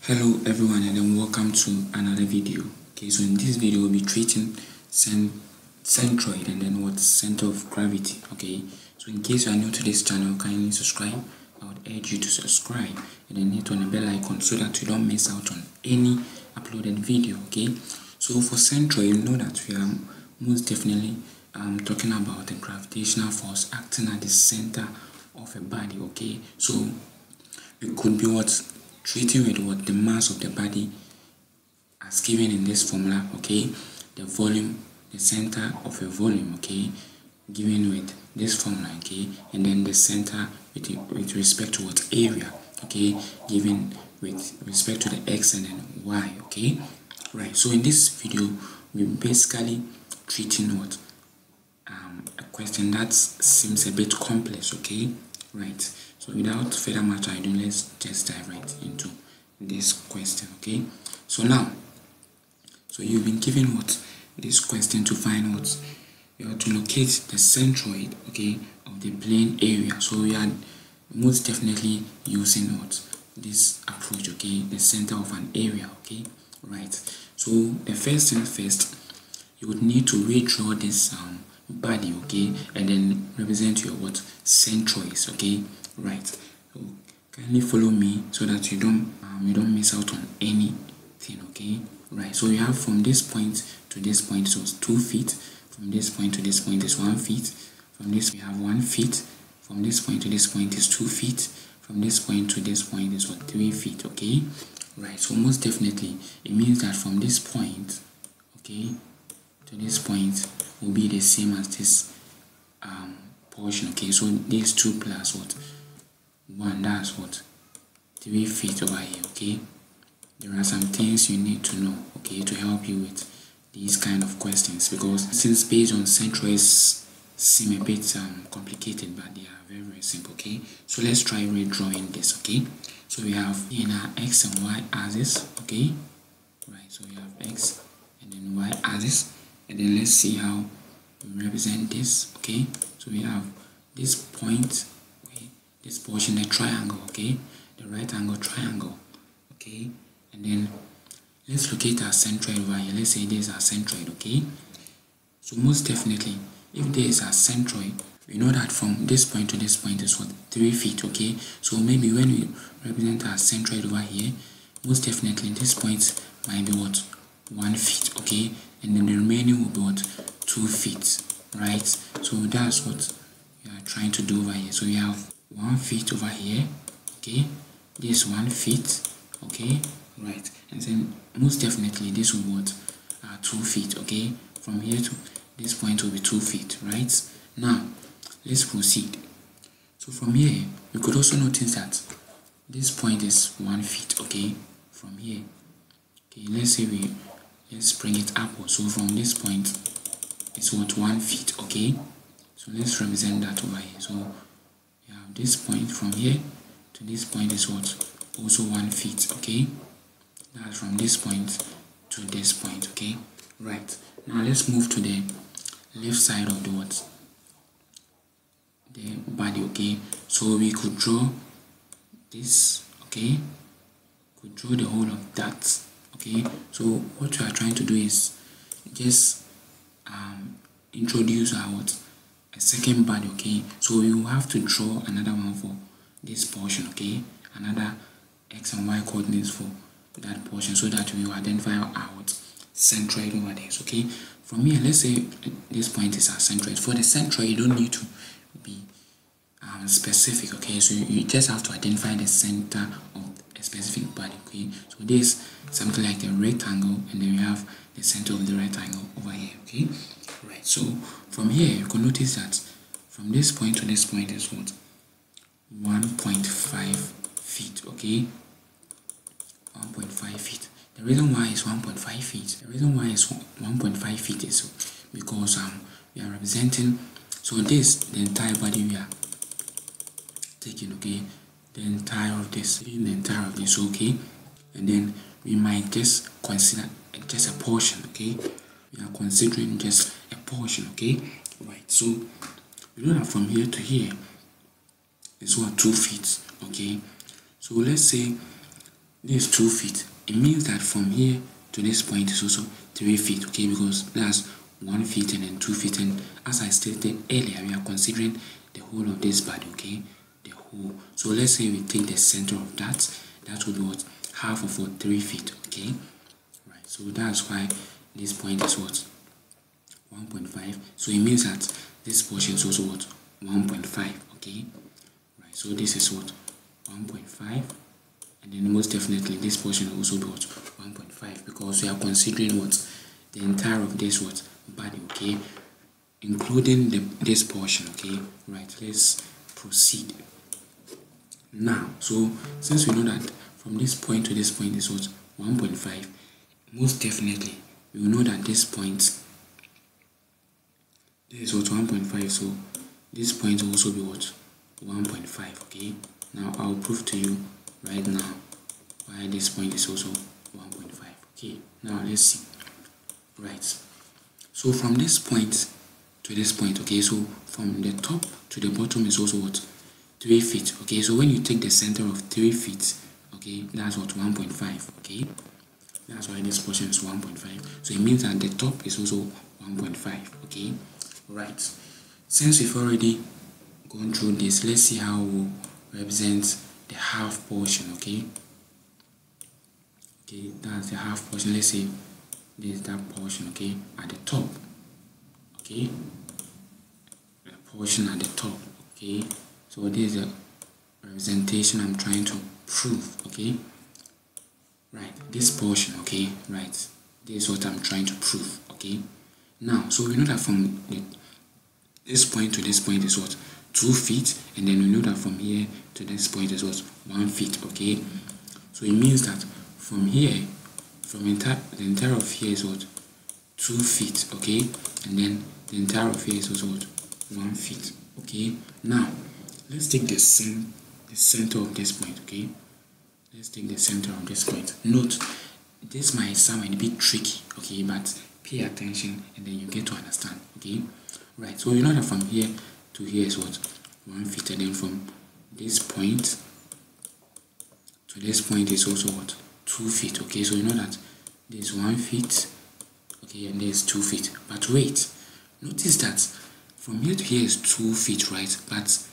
Hello everyone, and then welcome to another video. Okay, so in this video we'll be treating centroid and then what's center of gravity. Okay, so in case you are new to this channel, kindly subscribe. I would urge you to subscribe and then hit on the bell icon so that you don't miss out on any uploaded video. Okay, so for centroid, you know that we are most definitely talking about the gravitational force acting at the center of a body. Okay, so it could be treating with what the mass of the body as given in this formula. Okay, the volume, the center of a volume, okay, given with this formula. Okay, and then the center with respect to what area, okay, given with respect to the x and then y. Okay, right. So in this video we're basically treating what a question that seems a bit complex. Okay, right. So without further much ado, let's just dive right into this question. Okay, so now, so you've been given this question to find you have to locate the centroid, okay, of the plane area. So we are most definitely using this approach, okay, the center of an area. Okay, right. So the first thing first, you would need to redraw this body, okay, and then represent your centroids. Okay, right. So kindly follow me so that you don't miss out on anything. Okay, right. So you have from this point to this point, so it's 2 feet. From this point to this point is 1 feet. From this we have 1 feet. From this point to this point is 2 feet. From this point to this point is 3 feet. Okay, right. So most definitely it means that from this point, okay, to this point will be the same as this portion. Okay, so these 2 plus 1, that's 3 feet over here. Okay, there are some things you need to know, okay, to help you with these kind of questions, because since based on centroids seem a bit complicated, but they are very, very simple. Okay, so let's try redrawing this. Okay, so we have in our x and y axis. Okay, right. So we have x and then y axis, and then let's see how we represent this. Okay, so we have this point, okay, this portion, the triangle, okay, the right angle triangle. Okay, and then let's locate our centroid over here. Let's say this is our centroid. Okay, so most definitely if this is our centroid, we know that from this point to this point is 3 feet. Okay, so maybe when we represent our centroid over here, most definitely this point might be 1 feet. Okay, and then the remaining will be 2 feet, right? So that's what we are trying to do over here. So we have 1 feet over here. Okay, this 1 feet. Okay, right, and then most definitely this will be 2 feet. Okay, from here to this point will be 2 feet, right? Now let's proceed. So from here you could also notice that this point is 1 feet. Okay, from here, okay, let's say let's bring it upwards. So from this point it's 1 feet. Okay, so let's represent that over here. So you have this point from here to this point is also 1 feet. Okay, that's from this point to this point. Okay, right. Now let's move to the left side of the body. Okay, so we could draw this. Okay, could draw the whole of that. Okay, so what we are trying to do is just introduce a second body. Okay, so we will have to draw another one for this portion. Okay, another x and y coordinates for that portion, so that we will identify our centroid over there. Okay, from here, let's say this point is our centroid. For the centroid, you don't need to be specific. Okay, so you just have to identify the center of a specific body. Okay, so this something like a rectangle, and then we have the center of the rectangle over here. Okay, right. So from here you can notice that from this point to this point is 1.5 feet. Okay, 1.5 feet. The reason why it's 1.5 feet, the reason why it's 1.5 feet is because we are representing, so this, the entire body we are taking. Okay, the entire of this, okay, and then we might just consider just a portion. Okay, we are considering just a portion. Okay, right. So we know that from here to here is 2 feet. Okay, so let's say this is 2 feet. It means that from here to this point is also 3 feet, okay, because that's 1 feet and then 2 feet. And as I stated earlier, we are considering the whole of this body, okay, the whole. So let's say we take the center of that would be what, half of what, 3 feet, okay, right? So that's why this point is what, 1.5. So it means that this portion is also what, 1.5, okay, right? So this is what, 1.5, and then most definitely this portion will also be what, 1.5, because we are considering what, the entire of this what, body, okay, including this portion, okay, right? Let's proceed now. So since we know that from this point to this point is what, 1.5, most definitely we will know that this point, this is what, 1.5, so this point will also be what, 1.5, okay. Now I'll prove to you right now why this point is also 1.5, okay. Now let's see, right? So from this point to this point, okay, so from the top to the bottom is also what, 3 feet, okay. So when you take the center of 3 feet, okay, that's what, 1.5, okay. That's why this portion is 1.5. So it means that the top is also 1.5, okay, right? Since we've already gone through this, let's see how we'll represent the half portion, okay. Okay, that's the half portion. Let's say this is that portion, okay, at the top, okay, the portion at the top, okay. So this is the representation I'm trying to prove, okay, right? This portion, okay, right, this is what I'm trying to prove, okay. Now, so we know that from this point to this point is what, 2 feet, and then we know that from here to this point is what, 1 feet, okay. So it means that from here, from the entire of here is what, 2 feet, okay, and then the entire of here is also what, 1 feet, okay. Now let's take the center of this point, okay. Let's take the center of this point. Note, this might sound a bit tricky, okay, but pay attention and then you get to understand, okay. Right, so you know that from here to here is what, 1 feet, and then from this point to this point is also what, 2 feet, okay. So you know that this is 1 feet, okay, and this is 2 feet. But wait, notice that from here to here is 2 feet, right? But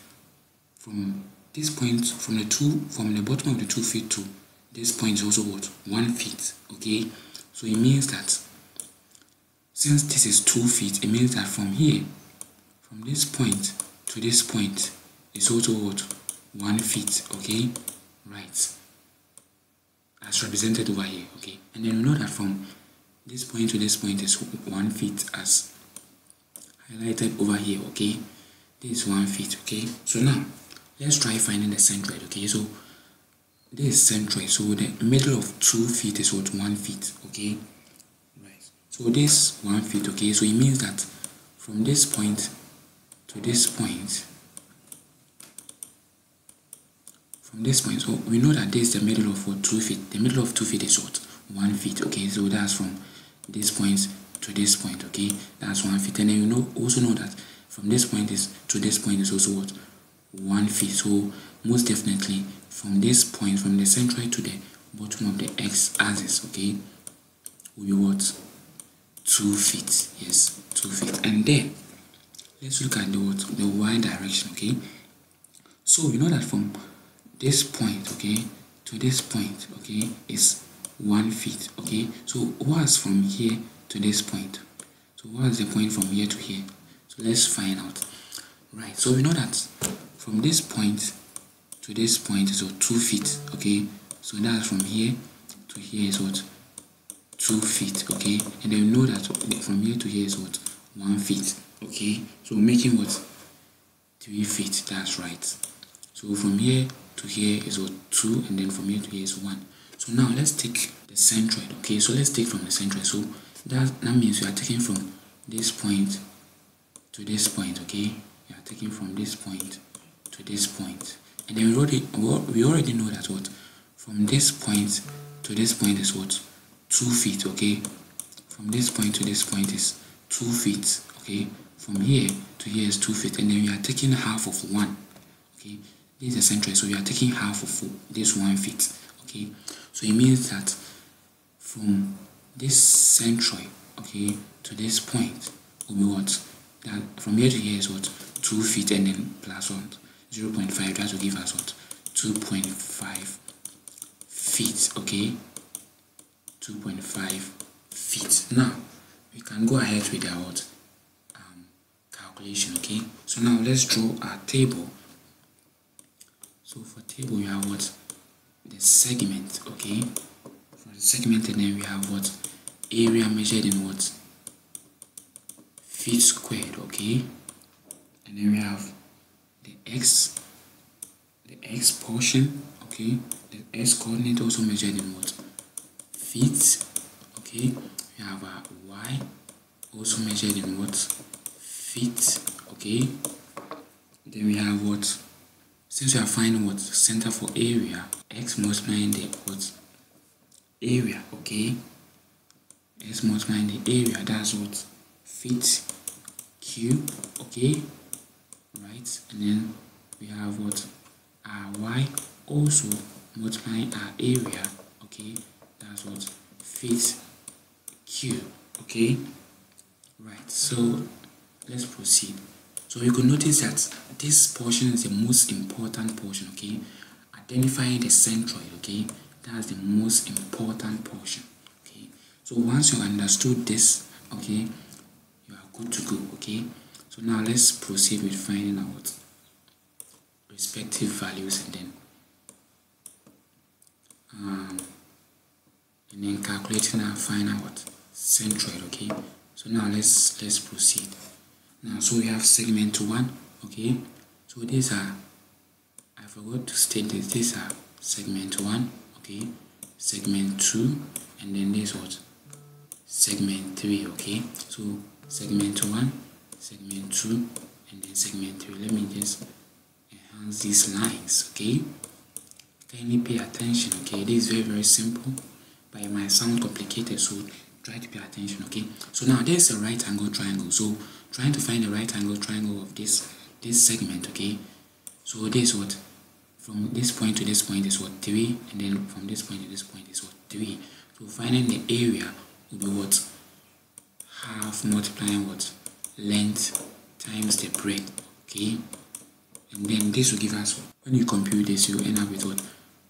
from this point, from the bottom of the 2 feet to this point is also what, 1 feet, okay. So it means that since this is 2 feet, it means that from here, from this point to this point is also what, 1 feet, okay, right, as represented over here, okay. And then we know that from this point to this point is 1 feet as highlighted over here, okay. This is 1 feet, okay. So now let's try finding the centroid, okay. So this is centroid, so the middle of 2 feet is what, 1 feet, okay, right. So this 1 feet, okay. So it means that from this point to this point, from this point, so we know that this is the middle of what, 2 feet. The middle of 2 feet is what, 1 feet, okay. So that's from this point to this point, okay, that's 1 feet. And then you also know that from this point to this point is also what, 1 feet. So most definitely from this point, from the centroid to the bottom of the x-axis, okay, will be what, 2 feet. Yes, 2 feet. And then let's look at the y direction, okay. So we know that from this point, okay, to this point, okay, is 1 feet, okay. So what's from here to this point? So what's the point from here to here? So let's find out. Right, so we know that from this point to this point is what, 2 feet, okay. So that's from here to here is what, 2 feet, okay. And then we know that from here to here is what, 1 feet, okay. So making what, 3 feet, that's right. So from here to here is what, 2, and then from here to here is 1. So now let's take the centroid, okay. So let's take from the centroid. So that means we are taking from this point to this point, okay. We are taking from this point to this point, and then we already know that what, from this point to this point is what, 2 feet, okay. From this point to this point is 2 feet, okay. From here to here is 2 feet, and then we are taking half of 1, okay. This is the centroid, so we are taking half of this 1 feet, okay? So it means that from this centroid, okay, to this point will be what? That from here to here is what? 2 feet, and then plus what? 0.5, that will give us what? 2.5 feet, okay? 2.5 feet. Now we can go ahead with our what? Calculation, okay? So now let's draw our table. So for table we have what? The segment, okay? For the segment, and then we have what? Area measured in what? Feet squared, okay? And then we have the x portion, okay? The x coordinate also measured in what? Feet, okay? We have our y also measured in what? Feet, okay? Then we have what? Since we are finding what? Center for area, x multiplying the what? Area, okay? X multiplying the area, that's what? Feet cube, okay? Right? And then we have what? Our y also multiplying our area, okay? That's what? Feet cube, okay? Right, so let's proceed. So you can notice that this portion is the most important portion, okay? Identifying the centroid, okay? That's the most important portion, okay? So once you understood this, okay, you are good to go, okay? So now let's proceed with finding out respective values, and then calculating our final what? Centroid, okay? So now let's proceed. Now, so we have segment 1, okay? So these are, I forgot to state this, these are segment 1, okay? Segment 2, and then this what? Segment 3, okay? So segment 1, segment 2, and then segment 3. Let me just enhance these lines, okay? Kindly pay attention, okay? This is very, very simple, but it might sound complicated, so try to pay attention, okay? So now there's a right angle triangle. So trying to find the right angle triangle of this segment, okay? So this what? From this point to this point is what? 3, and then from this point to this point is what? 3. So finding the area will be what? Half multiplying what? Length times the breadth, okay? And then this will give us what? When you compute this, you end up with what?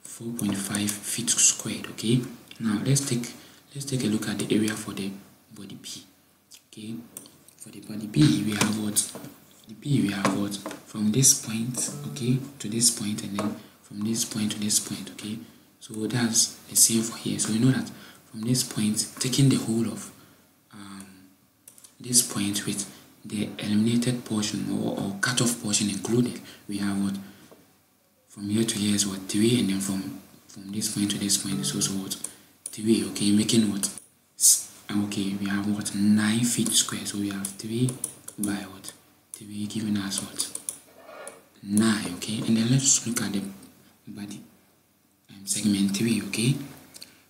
4.5 feet squared, okay? Now let's take a look at the area for the body P, okay? For the body B, we have what? The B, we have what? From this point, okay, to this point, and then from this point to this point, okay? So that's the same for here. So we know that from this point, taking the whole of this point with the eliminated portion or cut-off portion included, we have what? From here to here is what? 3, and then from this point to this point is also what? 3, okay? Making what? Okay, we have what? 9 feet square. So we have 3 by what? 3 giving us what? 9, okay? And then let's look at the body. Segment 3, okay?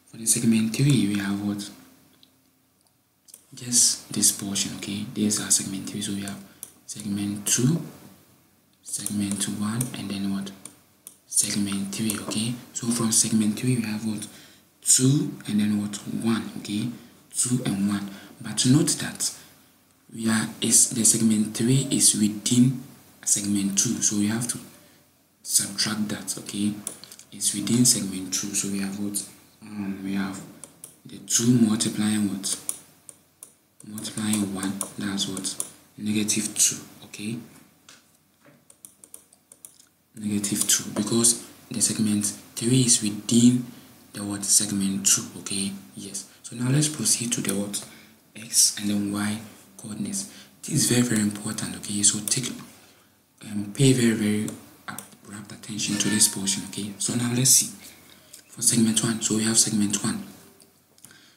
For the segment 3, we have what? Just this portion, okay? These are segment 3. So we have segment 2, segment 1, and then what? Segment 3, okay? So from segment 3, we have what? 2, and then what? 1, okay? 2 and 1. But note that the segment 3 is within segment 2, so we have to subtract that, okay? It's within segment 2, so we have what? We have the 2 multiplying what? Multiplying 1, that's what? Negative 2, okay? Negative 2, because the segment 3 is within the what? Segment 2, okay? Yes. So now let's proceed to the what? X and then Y coordinates. This is very, very important, okay? So pay very, very rapt attention to this portion, okay? So now let's see. For segment 1, so we have segment 1.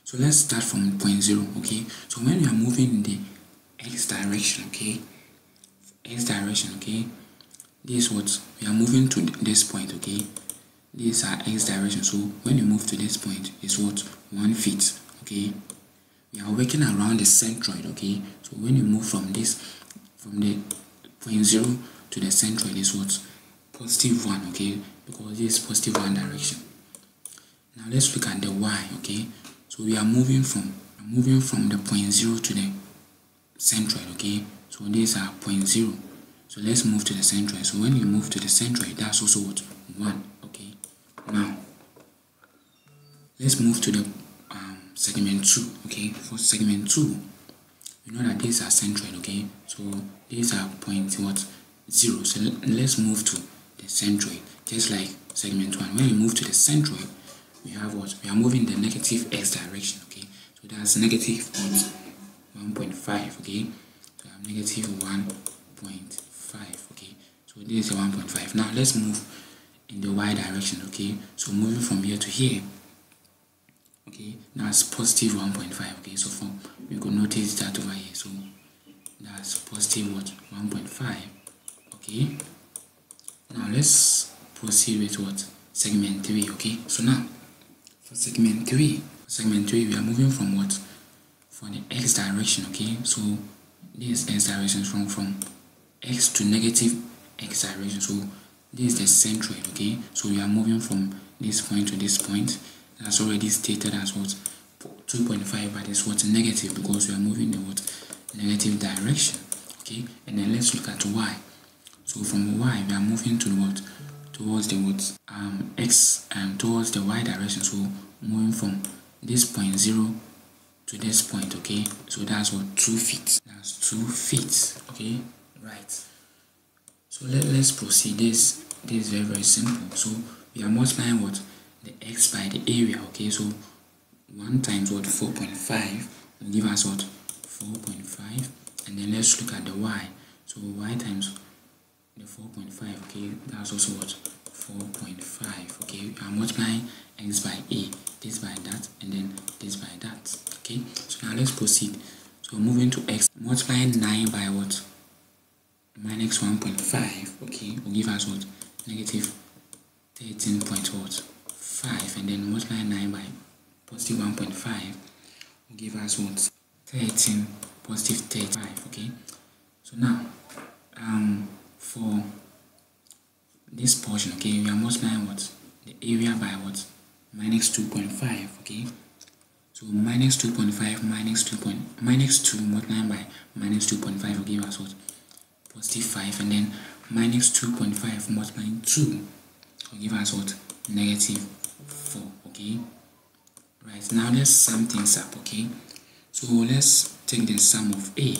So let's start from point 0, okay? So when we are moving in the X direction, okay? X direction, okay? This is what? We are moving to this point, okay? These are X direction. So when you move to this point, it's what? 1 feet, okay? We are working around the centroid, okay? So when you move from the point 0 to the centroid is what? Positive 1, okay? Because this is positive 1 direction. Now let's look at the y. Okay, so we are moving from the point 0 to the centroid. Okay, so these are point 0. So let's move to the centroid. So when you move to the centroid, that's also what? 1. Okay, now let's move to the segment 2. Okay, for segment 2, we know that these are centroid. Okay, so these are point what? 0. So let's move to the centroid, just like segment 1. When we move to the centroid, we have what? We are moving the negative x direction. Okay, so that's negative 1.5. Okay, so I have negative 1.5. Okay, so this is 1.5. Now let's move in the y direction. Okay, so moving from here to here. Okay, now it's positive 1.5. Okay, so we could notice that over here. So that's positive what? 1.5. Okay, now let's proceed with what? Segment 3. Okay, so now for segment 3, we are moving from what? From the x direction. Okay, so this x direction from x to negative x direction. So this is the centroid. Okay, so we are moving from this point to this point. That's already stated as what? 2.5, but it's what? Negative, because we are moving in the what? Negative direction. Okay, and then let's look at y. So from y, we are moving to what? Towards the what? X towards the y direction. So moving from this point 0 to this point. Okay, so that's what? 2 feet. That's 2 feet. Okay, right. So let's proceed. This is very, very simple. So we are multiplying what? The x by the area. Okay, so 1 times what? 4.5 will give us what? 4.5. And then let's look at the y. So y times the 4.5. Okay, that's also what? 4.5. Okay, we are multiplying x by a, this by that, and then this by that. Okay, so now let's proceed. So moving to x, multiplying 9 by what? Minus 1.5. Okay, will give us what? Negative 13.5. And then multiply 9 by positive 1.5 will give us what? 13, positive 35. Okay, so now for this portion, okay, we are multiplying what? The area by what? Minus 2.5. Okay, so minus 2.5 minus 2 multiplying by minus 2.5 will give us what? Positive 5. And then minus 2.5 multiplying 2 will give us what? Negative 4. Okay, right. Now let's sum things up. Okay, so let's take the sum of a.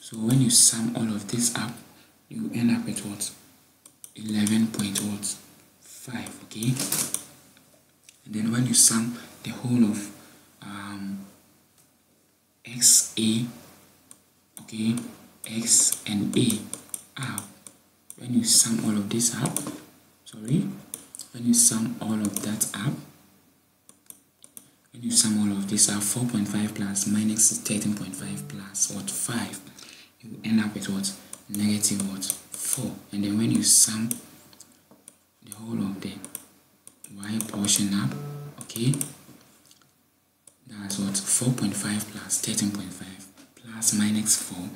So when you sum all of this up, you end up with what? 11.5. Okay, and then when you sum the whole of xa, okay, x and a up, when you sum all of this up, when you sum all of that up, when you sum all of this up, 4.5 plus minus 13.5 plus what? 5, you end up with what? Negative what? 4. And then when you sum the whole of the y portion up, okay, that's what? 4.5 plus 13.5 plus minus 4,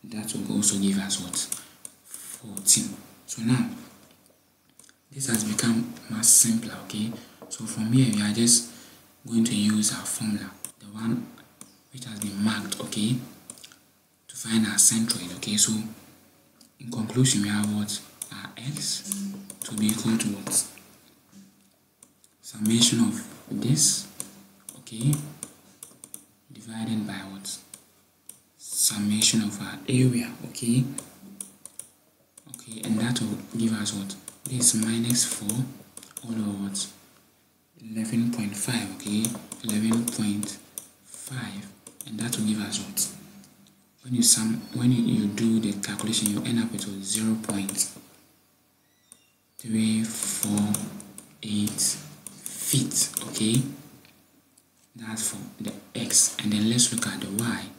that will also give us what? 14. So now this has become much simpler. Okay, so from here we are just going to use our formula, the one which has been marked, okay, to find our centroid. Okay, so in conclusion, we have what? Our x to be equal to what? Summation of this, okay, divided by what? Summation of our area. Okay, and that will give us what? This minus 4 all over what? 11.5. Okay, 11.5, and that will give us what? When you do the calculation, you end up with 0.348 feet. Okay, that's for the x. And then let's look at the y.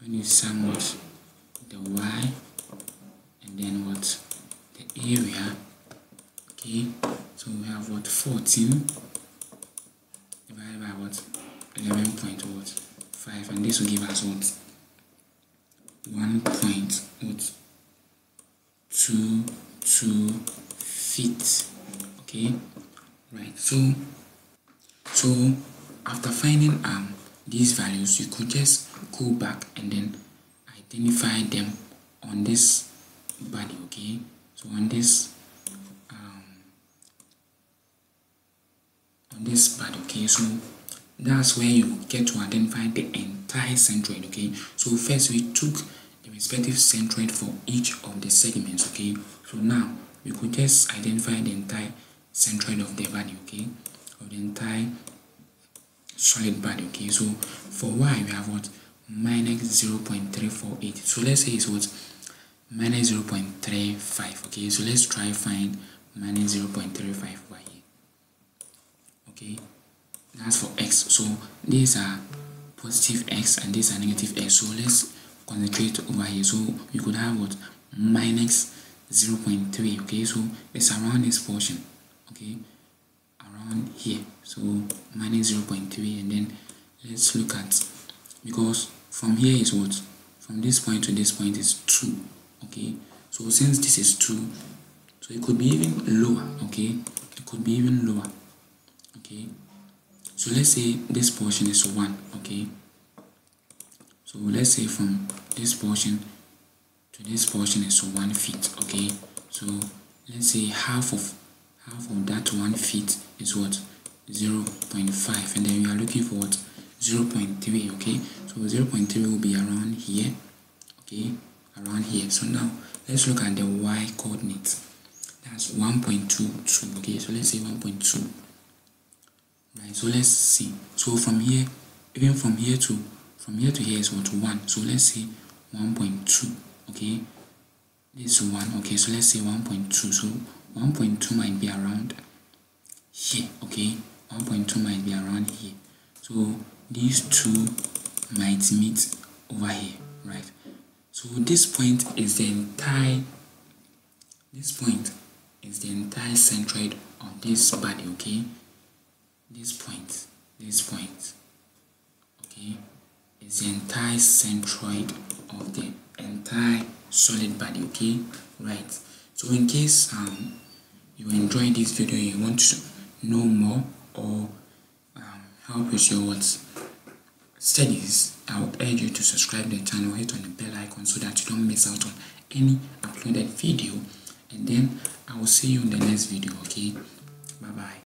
When you sum what? The y, and then what? The area. Okay, so we have what? 14 divided by what? 11.5, and this will give us what? 1.22 feet. Okay, So after finding these values, you could just go back and then identify them on this body, okay? So on this body, okay? So that's where you get to identify the entire centroid, okay? So first we took the respective centroid for each of the segments, okay? So now we could just identify the entire centroid of the body, okay? Of the entire solid body, okay? So for y we have what? Minus 0.348. So let's say it's what? Minus 0.35, okay? So let's try find minus 0.35 over here, okay? That's for x. So these are positive x and these are negative x. So let's concentrate over here. So we could have what? Minus 0.3, okay? So it's around this portion, okay? Around here. So minus 0.3, and then let's look at, because from here is what? From this point to this point is 2, okay? So since this is 2, so it could be even lower, okay? It could be even lower, okay? So let's say this portion is 1, okay? So let's say from this portion to this portion is 1 feet, okay? So let's say half of that 1 feet is what? 0.5, and then we are looking for what? 0.3, okay? So 0.3 will be around here, okay? Around here. So now let's look at the y coordinates. That's 1.22, okay? So let's say 1.2. Right, so let's see. So from here, even from here to here is what? 1. So let's say 1.2, okay? This is 1, okay? So let's say 1.2. So 1.2 might be around here, okay? 1.2 might be around here. So these two might meet over here, right? So this point is the entire centroid of this body, okay? This point, okay, is the entire centroid of the entire solid body, okay? Right. So in case you enjoyed this video, you want to know more or help with your studies, I would urge you to subscribe to the channel, hit on the bell icon so that you don't miss out on any uploaded video, and then I will see you in the next video, okay? Bye bye.